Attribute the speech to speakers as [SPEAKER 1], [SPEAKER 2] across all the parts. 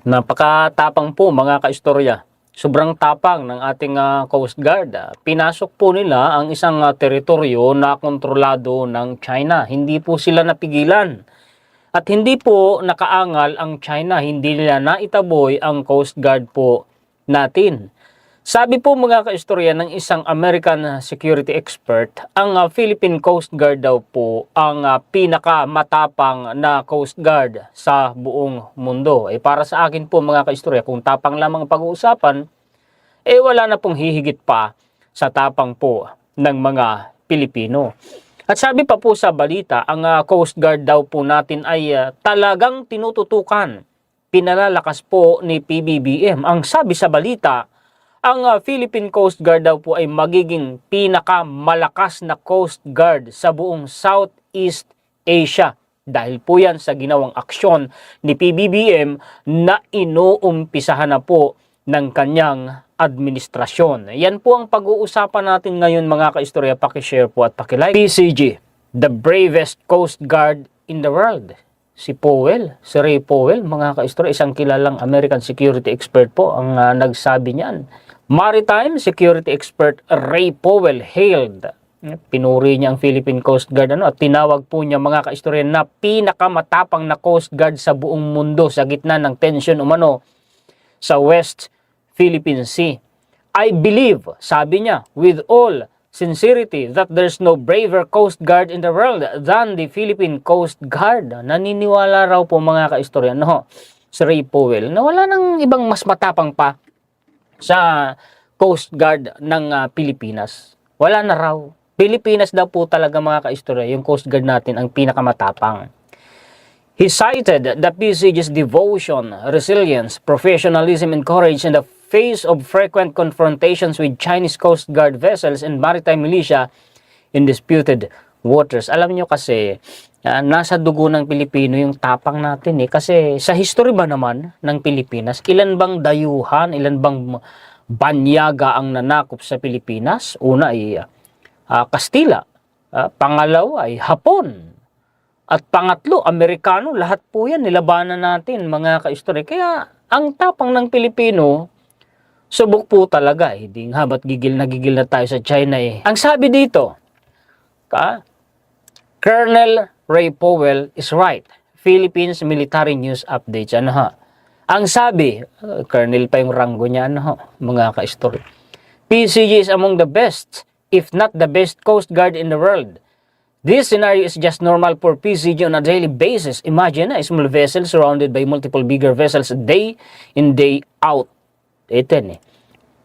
[SPEAKER 1] Napakatapang po mga kaistorya. Sobrang tapang ng ating Coast Guard. Pinasok po nila ang isang teritoryo na kontrolado ng China. Hindi po sila napigilan. At hindi po nakaangal ang China. Hindi nila naitaboy ang Coast Guard po natin. Sabi po mga kaistorya ng isang American security expert, ang Philippine Coast Guard daw po ang pinakamatapang na Coast Guard sa buong mundo. Para sa akin po mga kaistorya, kung tapang lamang pag-uusapan, wala na pong hihigit pa sa tapang po ng mga Pilipino. At sabi pa po sa balita, ang Coast Guard daw po natin ay talagang tinututukan. Pinalalakas po ni PBBM. Ang sabi sa balita, ang Philippine Coast Guard daw po ay magiging pinakamalakas na Coast Guard sa buong Southeast Asia. Dahil po yan sa ginawang aksyon ni PBBM na inuumpisahan na po ng kanyang administrasyon. Yan po ang pag-uusapan natin ngayon mga kaistorya. Pakishare po at pakilike. PCG, the bravest Coast Guard in the world. Si Ray Powell, mga kaistorya, isang kilalang American security expert po ang nagsabi niyan. Maritime security expert Ray Powell hailed. Pinuri niya ang Philippine Coast Guard at tinawag po niya mga kaistorya na pinakamatapang na Coast Guard sa buong mundo sa gitna ng tension umano sa West Philippine Sea. I believe, sabi niya, with all sincerity that there's no braver Coast Guard in the world than the Philippine Coast Guard. Naniniwala raw po mga kaistorya, si Ray Powell, na wala nang ibang mas matapang pa sa Coast Guard ng Pilipinas. Wala na raw. Pilipinas daw po talaga mga kaistorya, yung Coast Guard natin ang pinakamatapang. He cited the PCG's devotion, resilience, professionalism, and courage in the face of frequent confrontations with Chinese Coast Guard vessels and maritime militia in disputed waters. Alam nyo kasi, nasa dugo ng Pilipino yung tapang natin Kasi sa history ba naman ng Pilipinas, ilan bang dayuhan, ilan bang banyaga ang nanakop sa Pilipinas? Una ay Kastila, pangalawa ay Hapon, at pangatlo, Amerikano. Lahat po yan nilabanan natin mga kaistorya. Kaya ang tapang ng Pilipino, subok po talaga. Hindi nga ba't gigil na tayo sa China Ang sabi dito, Colonel Ray Powell is right. Philippines Military News Updates. Ang sabi, Colonel pa yung ranggo niya, mga kaistorya. PCG is among the best, if not the best Coast Guard in the world. This scenario is just normal for PCG on a daily basis. Imagine a small vessel surrounded by multiple bigger vessels day in, day out. Ito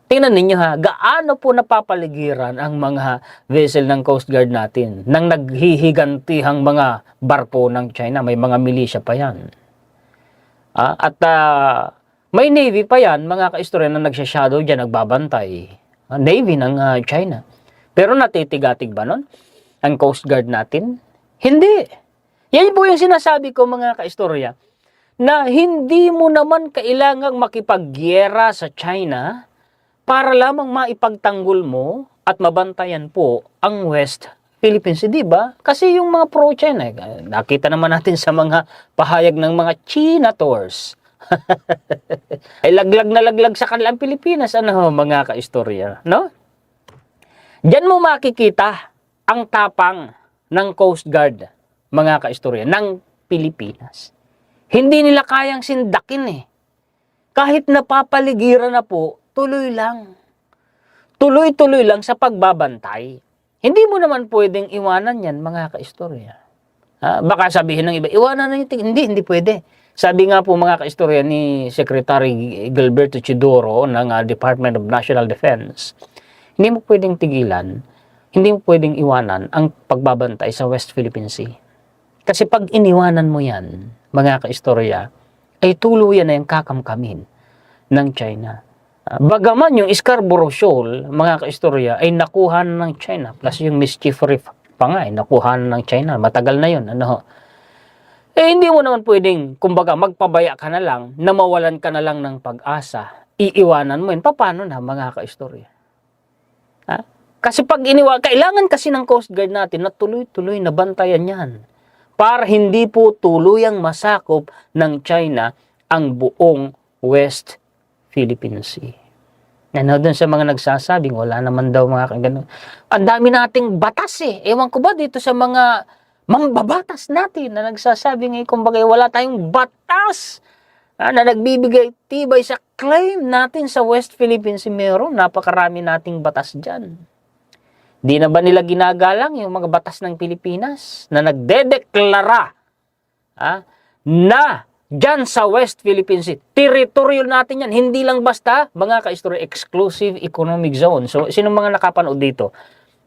[SPEAKER 1] Tingnan ninyo gaano po napapaligiran ang mga vessel ng Coast Guard natin nang naghihigantihang mga barko ng China. May mga milisya pa yan. At may Navy pa yan, mga kaistorya, na nagsashadow dyan, nagbabantay. Navy ng China. Pero natitigatig ba nun ang Coast Guard natin? Hindi. Yan po yung sinasabi ko mga kaistorya, na hindi mo naman kailangang makipagyera sa China para lamang maipagtanggol mo at mabantayan po ang West Philippine Sea, diba? Kasi yung mga pro-China, nakita naman natin sa mga pahayag ng mga China tours. Ay laglag na laglag sa kanilang Pilipinas, mga kaistorya, no? Diyan mo makikita ang tapang ng Coast Guard, mga kaistorya, ng Pilipinas. Hindi nila kayang sindakin Kahit napapaligiran na po, tuloy lang. Tuloy-tuloy lang sa pagbabantay. Hindi mo naman pwedeng iwanan yan, mga kaistorya. Baka sabihin ng iba, iwanan na yung Hindi pwede. Sabi nga po mga kaistorya ni Secretary Gilberto Chidoro ng Department of National Defense, hindi mo pwedeng tigilan, hindi mo pwedeng iwanan ang pagbabantay sa West Philippine Sea. Kasi pag iniwanan mo yan, mga kaistorya, ay tuluyan na yung kakamkamin ng China. Bagaman yung Scarborough Shoal, mga kaistorya, ay nakuha ng China. Plus yung Mischief Reef pa nga, nakuha ng China. Matagal na yun. Hindi mo naman pwedeng, kumbaga, magpabaya ka na lang, na mawalan ka na lang ng pag-asa. Iiwanan mo yun. Paano na, mga kaistorya? Kasi pag kailangan kasi ng Coast Guard natin na tuloy-tuloy na bantayan yan. Para hindi po tuluyang masakop ng China ang buong West Philippine Sea. Ano dun sa mga nagsasabing, wala naman daw mga ganun. Ang dami nating batas eh. Ewan ko ba dito sa mga mambabatas natin na nagsasabi ngayon, kumbaga wala tayong batas na nagbibigay tibay sa claim natin sa West Philippine Sea. Meron, napakarami nating batas dyan. Di na ba nila ginagalang yung mga batas ng Pilipinas na nagdedeklara na dyan sa West Philippine Sea, teritoryo natin yan, hindi lang basta, mga ka-istorya, exclusive economic zone. So, sino mga nakapanood dito?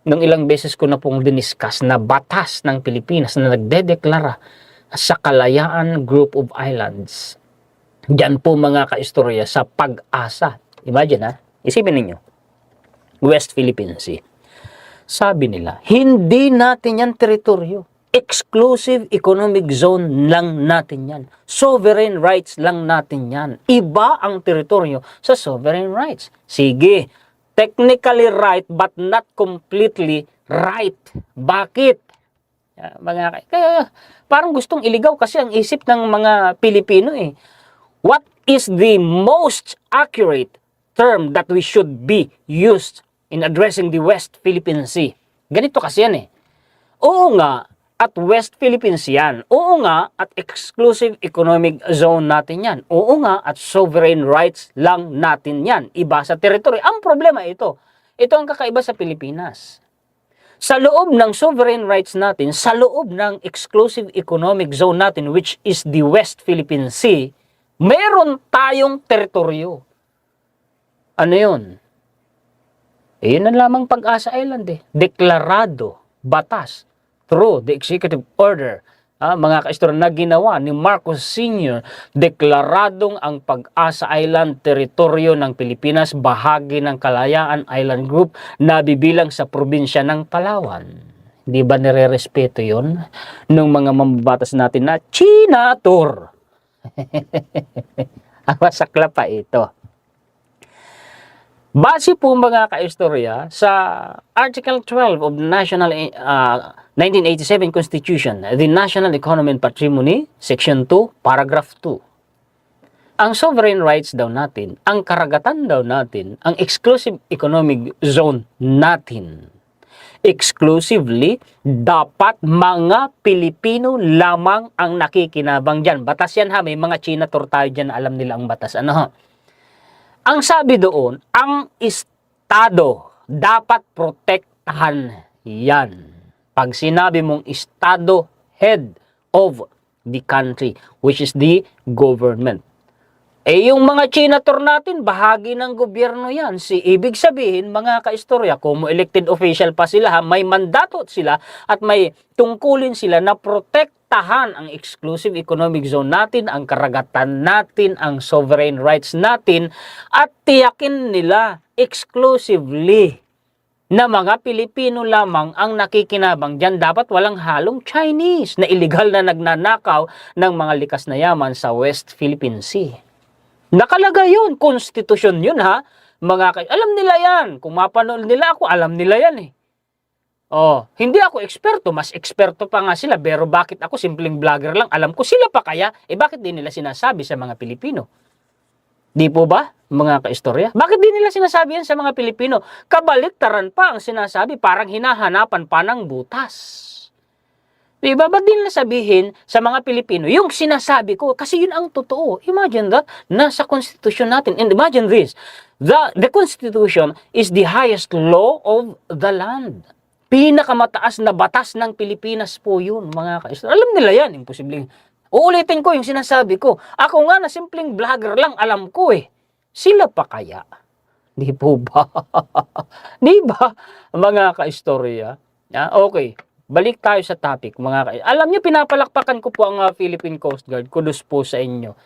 [SPEAKER 1] Nung ilang beses ko na pong diniscuss na batas ng Pilipinas na nagdedeklara sa Kalayaan Group of Islands. Diyan po mga ka-istorya sa Pag-asa. Imagine isipin ninyo, West Philippine Sea. Sabi nila, hindi natin yan teritoryo. Exclusive economic zone lang natin yan. Sovereign rights lang natin yan. Iba ang teritoryo sa sovereign rights. Sige, technically right but not completely right. Bakit? Kaya parang gustong iligaw kasi ang isip ng mga Pilipino eh. What is the most accurate term that we should be used in addressing the West Philippine Sea? Ganito kasi yan eh. Oo nga, at West Philippine Sea yan. Oo nga, at exclusive economic zone natin yan. Oo nga, at sovereign rights lang natin yan. Iba sa teritoryo. Ang problema ito. Ito ang kakaiba sa Pilipinas. Sa loob ng sovereign rights natin, sa loob ng exclusive economic zone natin, which is the West Philippine Sea, meron tayong teritoryo. Ano yun? Yun ang lamang Pag-asa Island eh. Deklarado, batas, through the executive order, mga ka-istorya, na ginawa ni Marcos Sr., deklaradong ang Pag-asa Island teritoryo ng Pilipinas, bahagi ng Kalayaan Island Group na bibilang sa probinsya ng Palawan. Di ba nire-respeto yun ng mga mambabatas natin na Chinator? Ang masakla pa ito. Base po mga ka-istorya sa Article 12 of the National 1987 Constitution, the National Economy and Patrimony, Section 2, Paragraph 2. Ang sovereign rights daw natin, ang karagatan daw natin, ang exclusive economic zone natin, exclusively dapat mga Pilipino lamang ang nakikinabang dyan. Batas yan may mga Chinator tayo dyan na alam nila ang batas. Ang sabi doon, ang Estado dapat protektahan yan. Pag sinabi mong Estado, head of the country, which is the government. Yung mga Chinator natin, bahagi ng gobyerno yan. Ibig sabihin, mga ka-istorya, kung elected official pa sila, may mandato sila at may tungkulin sila na protektahan ang exclusive economic zone natin, ang karagatan natin, ang sovereign rights natin, at tiyakin nila exclusively na mga Pilipino lamang ang nakikinabang dyan. Dapat walang halong Chinese na illegal na nagnanakaw ng mga likas na yaman sa West Philippine Sea. Nakalagay yun, konstitusyon yun alam nila yan. Kung mapanood nila ako, alam nila yan eh. Hindi ako eksperto, mas eksperto pa nga sila, pero bakit ako simpleng vlogger lang, alam ko sila pa kaya, bakit di nila sinasabi sa mga Pilipino? Di po ba, mga ka-istorya? Bakit di nila sinasabi yan sa mga Pilipino? Kabaliktaran pa ang sinasabi, parang hinahanapan pa ng butas. Diba? Ba't din na sabihin sa mga Pilipino, yung sinasabi ko, kasi yun ang totoo. Imagine that, nasa Constitution natin. And imagine this, the Constitution is the highest law of the land. Pinakamataas na batas ng Pilipinas po yun, mga ka-istorya. Alam nila yan, imposibleng. Uulitin ko yung sinasabi ko. Ako nga na simpleng vlogger lang, alam ko eh. Sila pa kaya? Di po ba? Di ba, mga ka-istorya? Okay. Balik tayo sa topic, mga alam niyo, pinapalakpakan ko po ang Philippine Coast Guard. Kudos po sa inyo.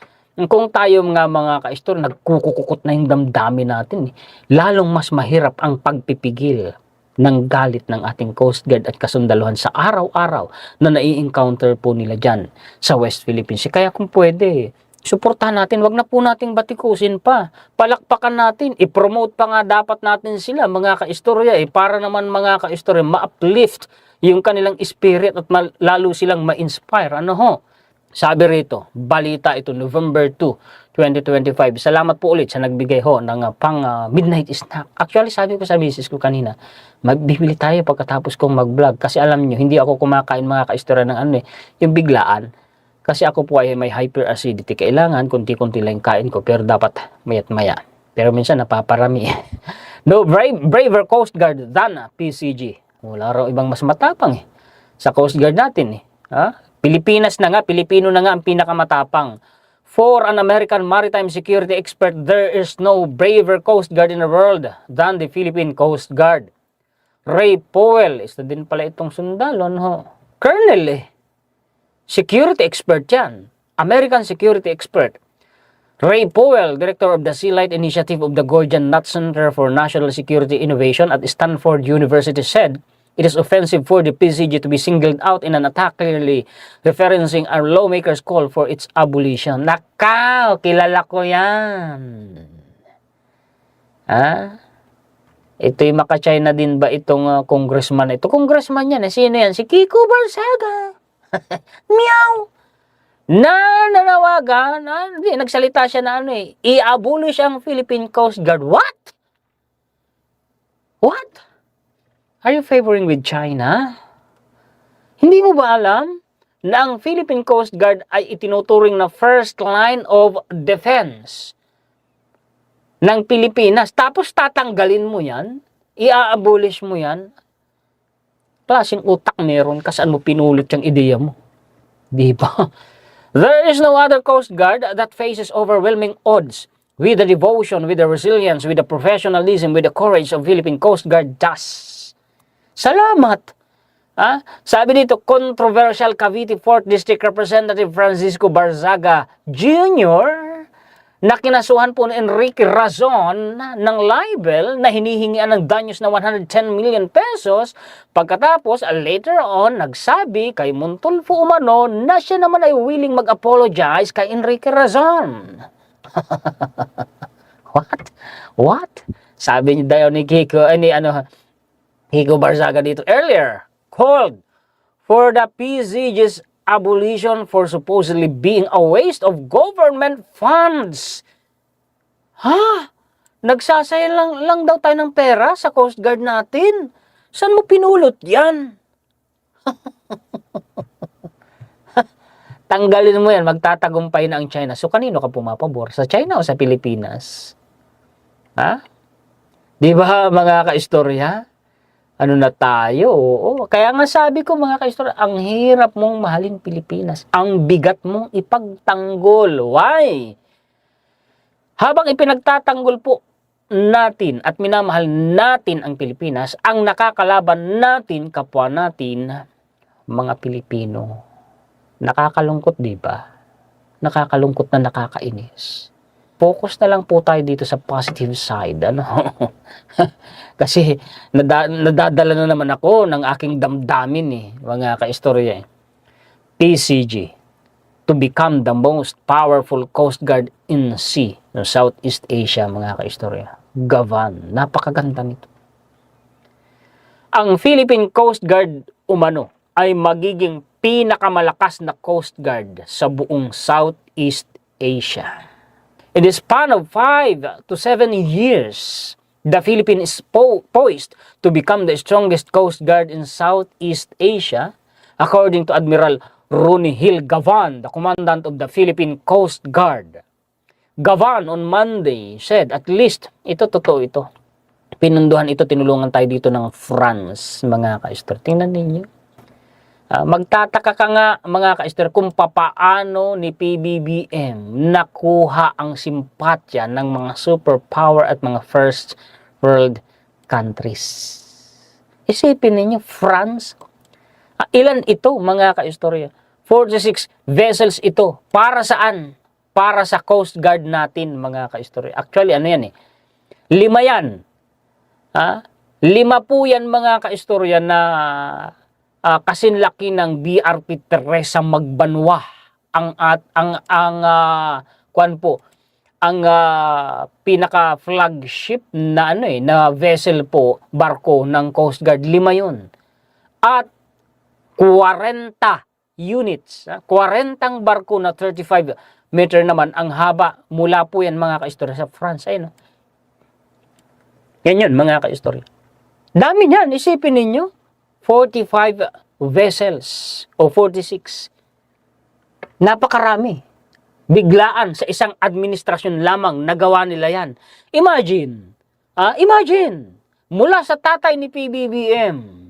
[SPEAKER 1] Kung tayo mga ka-istorya, nagkukukukot na yung damdamin natin, lalong mas mahirap ang pagpipigil ng galit ng ating Coast Guard at kasundaluhan sa araw-araw na nai-encounter po nila dyan sa West Philippines. Kaya kung pwede, suportahan natin, wag na po nating batikusin pa. Palakpakan natin, i-promote pa nga dapat natin sila, mga ka-istorya, para naman mga ka-istorya, ma-uplift yung kanilang spirit at lalo silang ma-inspire. Sabi rito, balita ito, November 2, 2025. Salamat po ulit sa nagbigay ho ng midnight snack. Actually, sabi ko sa misis ko kanina, magbibili tayo pagkatapos kong mag-vlog. Kasi alam nyo, hindi ako kumakain mga kaistorya ng yung biglaan. Kasi ako po ay may hyperacidity. Kailangan, kunti-kunti lang kain ko, pero dapat mayat maya. Pero minsan napaparami. No braver Coast Guard than PCG. Wala raw ibang mas matapang sa Coast Guard natin Ha? Pilipinas na nga, Pilipino na nga ang pinakamatapang. For an American maritime security expert, there is no braver Coast Guard in the world than the Philippine Coast Guard. Ray Powell, isa din pala itong sundalo, Colonel Security expert yan. American security expert. Ray Powell, director of the Sea Light Initiative of the Gordon Nutt Center for National Security Innovation at Stanford University said, it is offensive for the PCG to be singled out in an attack clearly referencing our lawmakers' call for its abolition. Nakaw, kilala ko yan. Ito yung maka-China din ba itong congressman? Ito congressman yan. Sino yan? Si Kiko Barsaga. Meow. Nanawagan. Nagsalita siya na i-abolish ang Philippine Coast Guard. What? What? Are you favoring with China? Hindi mo ba alam na ang Philippine Coast Guard ay itinuturing na first line of defense ng Pilipinas? Tapos tatanggalin mo yan? I-abolish mo yan? Klaseng utak meron ka, saan mo pinulot yung ideya mo? Di ba? There is no other Coast Guard that faces overwhelming odds with the devotion, with the resilience, with the professionalism, with the courage of Philippine Coast Guard does. Salamat! Sabi dito, controversial Cavite 4th District Representative Francisco Barzaga Jr. na kinasuhan po ni Enrique Razon ng libel na hinihingian ng danyos na 110 million pesos pagkatapos later on nagsabi kay Montulfo Umano na siya naman ay willing mag-apologize kay Enrique Razon. What? Sabi niya daw ni Kiko, Kiko Barzaga dito earlier called for the PCG's abolition for supposedly being a waste of government funds. Nagsasayang lang daw tayo ng pera sa Coast Guard natin. Saan mo pinulot yan? Tanggalin mo yan, magtatagumpay na ang China. So kanino ka pumapabor? Sa China o sa Pilipinas? Di ba mga kaistorya? Ano na tayo? Oo. Kaya nga sabi ko mga kaistorya, ang hirap mong mahalin Pilipinas. Ang bigat mong ipagtanggol. Why? Habang ipinagtatanggol po natin at minamahal natin ang Pilipinas, ang nakakalaban natin, kapwa natin, mga Pilipino. Nakakalungkot, di ba? Nakakalungkot na nakakainis. Focus na lang po tayo dito sa positive side. Kasi nadadala na naman ako ng aking damdamin mga kaistorya. PCG to become the most powerful Coast Guard in sea ng Southeast Asia, mga kaistorya. Gavan. Napakaganda nito. Ang Philippine Coast Guard umano ay magiging pinakamalakas na Coast Guard sa buong Southeast Asia. In the span of 5 to 7 years, the Philippines is poised to become the strongest Coast Guard in Southeast Asia, according to Admiral Rooney Hill Gavan, the commandant of the Philippine Coast Guard. Gavan on Monday said, at least, ito totoo ito. Pinunduhan ito, tinulungan tayo dito ng France, mga ka-Esther. Tingnan ninyo. Magtataka ka nga, mga ka-Esther, kung papaano ni PBBM nakuha ang simpatya ng mga superpower at mga first world countries. Isipin ninyo, France. Ilan ito, mga ka-Istorya? 46 vessels ito. Para saan? Para sa Coast Guard natin, mga ka-Istorya. Actually, ano yan 5 yan. 5 po yan, mga ka-Istorya, na kasinlaki ng BRP Teresa Magbanwa. Ang pinaka flagship na na vessel po, barko ng Coast Guard, 5 yun. At 40 units, 40 barko na 35 meter naman ang haba. Mula po yan mga kaistorya sa France. Ayun, no? Yan yun mga kaistorya. Dami niyan, isipin ninyo. 45 vessels o 46. Napakarami. Biglaan sa isang administrasyon lamang nagawa nila yan. Imagine, mula sa tatay ni PBBM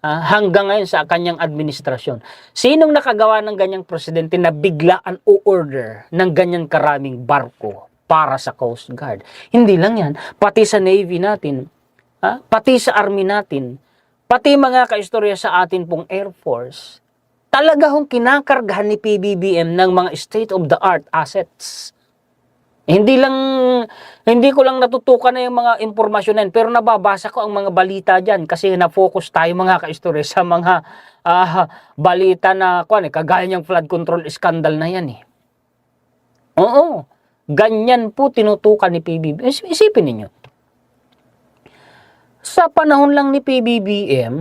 [SPEAKER 1] hanggang ngayon sa kanyang administrasyon. Sinong nakagawa ng ganyang presidente na biglaan o order ng ganyang karaming barko para sa Coast Guard? Hindi lang yan, pati sa Navy natin, pati sa Army natin, pati mga kaistorya sa atin pong Air Force, talaga hong kinakargahan ni PBBM ng mga state-of-the-art assets. Hindi ko lang natutukan na yung mga impormasyon na yun, pero nababasa ko ang mga balita dyan kasi na-focus tayo mga kaistorya sa mga balita na kagaya niyang flood control scandal na yan. Oo, ganyan po tinutukan ni PBBM. Isipin ninyo, sa panahon lang ni PBBM,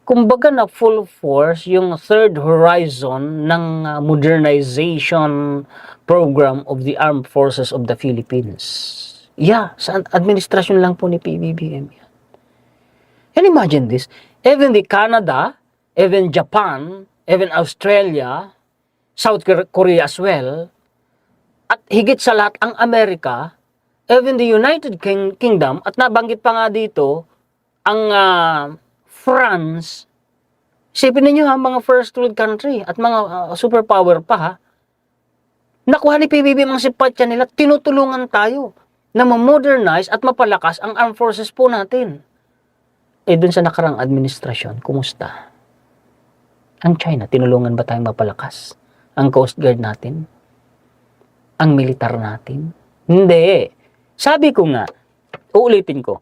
[SPEAKER 1] kumbaga na full force yung third horizon ng modernization program of the Armed Forces of the Philippines. Yeah, sa administrasyon lang po ni PBBM yan. And imagine this, even the Canada, even Japan, even Australia, South Korea as well, at higit sa lahat ang Amerika, even the United Kingdom, at nabanggit pa nga dito, ang France, isipin ninyo mga first world country at mga superpower pa nakuha ni PBBM ang simpatya nila, tinutulungan tayo na ma-modernize at mapalakas ang armed forces po natin. Dun sa nakarang administrasyon, kumusta? Ang China, tinulungan ba tayong mapalakas? Ang Coast Guard natin? Ang militar natin? Hindi. Sabi ko nga, uulitin ko,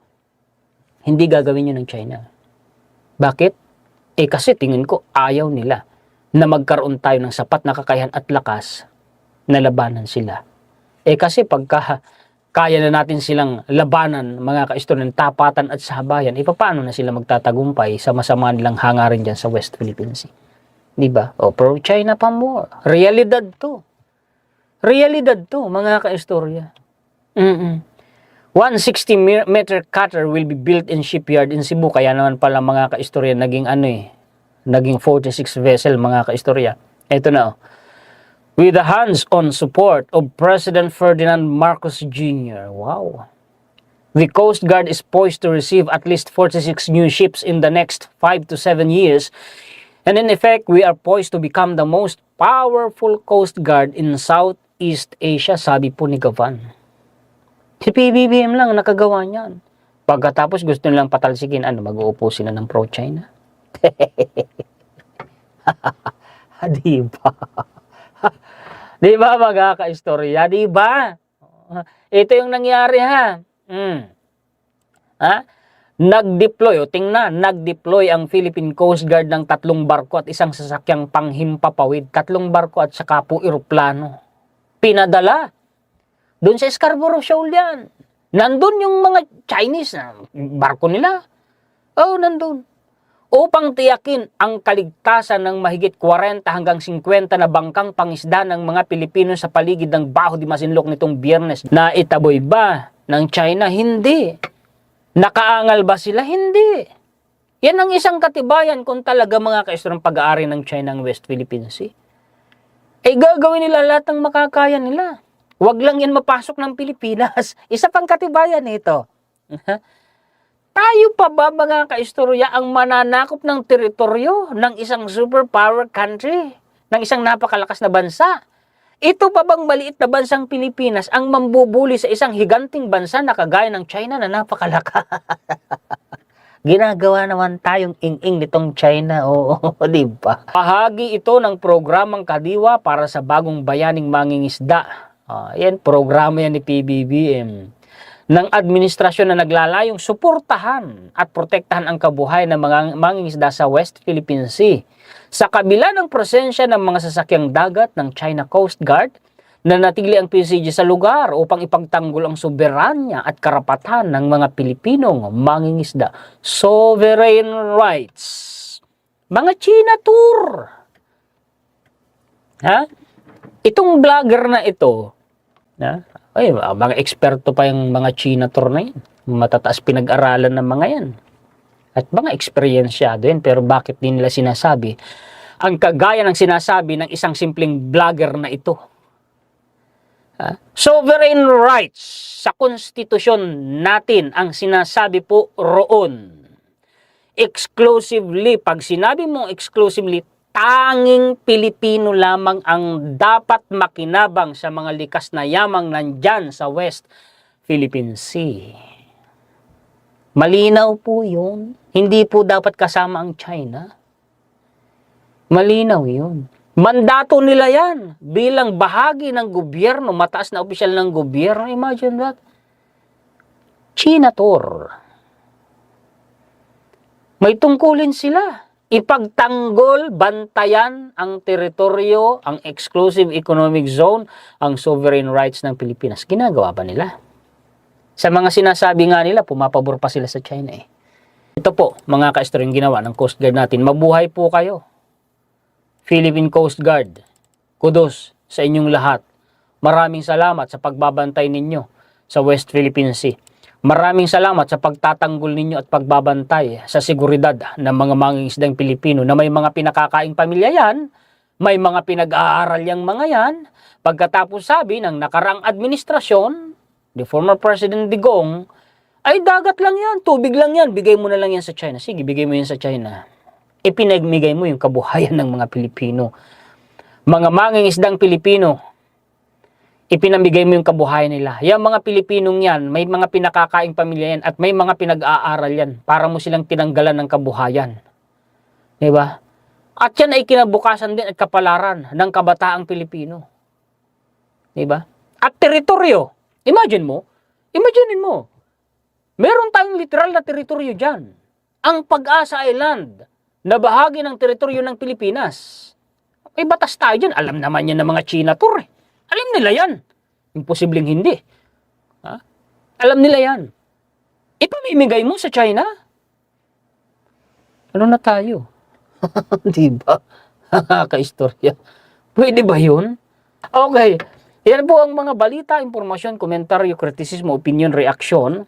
[SPEAKER 1] hindi gagawin yun ng China. Bakit? Kasi tingin ko ayaw nila na magkaroon tayo ng sapat na kakayahan at lakas na labanan sila. Kasi pagka kaya na natin silang labanan, mga kaistorya, ng tapatan at sabayan, paano na sila magtatagumpay sa masama nilang hangarin dyan sa West Philippine Sea? Diba? Pro-China pa more. Realidad to. Realidad to, mga kaistorya. 160-meter cutter will be built in shipyard in Cebu. Kaya naman pala mga kaistorya, naging naging 46 vessel mga kaistorya. Ito na with the hands-on support of President Ferdinand Marcos Jr. Wow. The Coast Guard is poised to receive at least 46 new ships in the next 5 to 7 years. And in effect, we are poised to become the most powerful Coast Guard in Southeast Asia, sabi po ni Gavan. Si PBBM lang nakagawa niyan. Pagkatapos gusto nilang patalsikin, mag-uupo sila ng pro-China? Diba? Diba mga kaistorya? Diba? Ito yung nangyari Nag-deploy, nag-deploy ang Philippine Coast Guard ng 3 barko at isang sasakyang panghimpapawid. 3 barko at saka po eroplano. Pinadala. Doon sa Scarborough Shoal yan. Nandun yung mga Chinese na barko nila. Nandun. Upang tiyakin ang kaligtasan ng mahigit 40 hanggang 50 na bangkang pangisda ng mga Pilipino sa paligid ng Baho de Masinloc nitong Biyernes. Naitaboy ba ng China? Hindi. Nakaangal ba sila? Hindi. Yan ang isang katibayan kung talaga mga kaistorang pag-aari ng China ng West Philippine Sea. Gagawin nila lahat ng makakaya nila. Huwag lang yan mapasok ng Pilipinas. Isa pang katibayan ito. Tayo pa ba mga kaistorya ang mananakop ng teritoryo ng isang superpower country, ng isang napakalakas na bansa? Ito pa bang maliit na bansang Pilipinas ang mambubuli sa isang higanting bansa na kagaya ng China na napakalakas? Ginagawa naman tayong ing-ing nitong China, di ba? Bahagi ito ng programang Kadiwa para sa bagong bayaning mangingisda. Yan, programa yan ni PBBM. Ng administrasyon na naglalayong suportahan at protektahan ang kabuhayan ng mga mangingisda sa West Philippine Sea. Sa kabila ng presensya ng mga sasakyang dagat ng China Coast Guard, nanatili ang PCG sa lugar upang ipagtanggol ang soberanya at karapatan ng mga Pilipinong mangingisda. Sovereign rights. Mga China tour. Itong vlogger na ito, mga eksperto pa yung mga Chinator na yan. Matataas pinag-aralan ng mga yan. At mga eksperyensyado yan, pero bakit din nila sinasabi ang kagaya ng sinasabi ng isang simpleng vlogger na ito? Sovereign rights sa konstitusyon natin ang sinasabi po roon. Exclusively, pag sinabi mo exclusively, tanging Pilipino lamang ang dapat makinabang sa mga likas na yamang nandyan sa West Philippine Sea. Malinaw po yun. Hindi po dapat kasama ang China. Malinaw yun. Mandato nila yan bilang bahagi ng gobyerno, mataas na opisyal ng gobyerno. Imagine that. Chinator. May tungkulin sila. Ipagtanggol, bantayan ang teritoryo, ang exclusive economic zone, ang sovereign rights ng Pilipinas. Ginagawa ba nila? Sa mga sinasabi nga nila, pumapabor pa sila sa China eh. Ito po, mga ka-istorya yung ginawa ng Coast Guard natin. Mabuhay po kayo. Philippine Coast Guard, kudos sa inyong lahat. Maraming salamat sa pagbabantay ninyo sa West Philippine Sea. Maraming salamat sa pagtatanggol ninyo at pagbabantay sa seguridad ng mga mangingisdang Pilipino na may mga pinakakaing pamilya yan, may mga pinag-aaral yang mga yan. Pagkatapos sabi ng nakaraang administrasyon, the former President Digong, ay dagat lang yan, tubig lang yan, bigay mo na lang yan sa China. Sige, bigay mo yan sa China. Ipinagmigay mo yung kabuhayan ng mga Pilipino. Mga mangingisdang Pilipino, ipinamigay mo yung kabuhayan nila. Yung mga Pilipinong yan, may mga pinakakaing pamilya yan at may mga pinag-aaral yan para mo silang tinanggalan ng kabuhayan. Diba? At yan ay kinabukasan din at kapalaran ng kabataang Pilipino. Diba? At teritoryo. Imagine mo, meron tayong literal na teritoryo dyan. Ang Pag-asa Island, na bahagi ng teritoryo ng Pilipinas. May batas tayo dyan. Alam naman yan ng mga Chinator. Alam nila yan. Imposibleng hindi. Alam nila yan. Ipamimigay mo sa China? Ano na tayo? Diba? Ka-istorya. Pwede ba yun? Okay. Yan po ang mga balita, impormasyon, komentaryo, kritisismo, opinion, reaksyon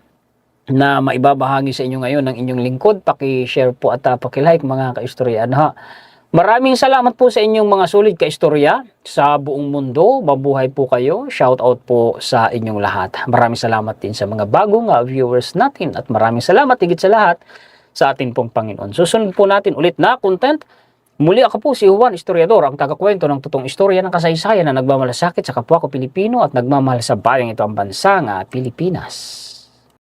[SPEAKER 1] na maibabahagi sa inyo ngayon ng inyong lingkod. Paki-share po at paki-like mga ka-istorya. Maraming salamat po sa inyong mga sulit ka-istorya sa buong mundo. Mabuhay po kayo. Shout out po sa inyong lahat. Maraming salamat din sa mga bagong viewers natin at maraming salamat higit sa lahat sa ating pong Panginoon. Susunod po natin ulit na content. Muli ako po si Juan Historiador, ang tagakwento ng totoong istorya ng kasaysayan na nagmamalasakit sa kapwa ko Pilipino at nagmamahal sa bayang ito ang bansang Pilipinas.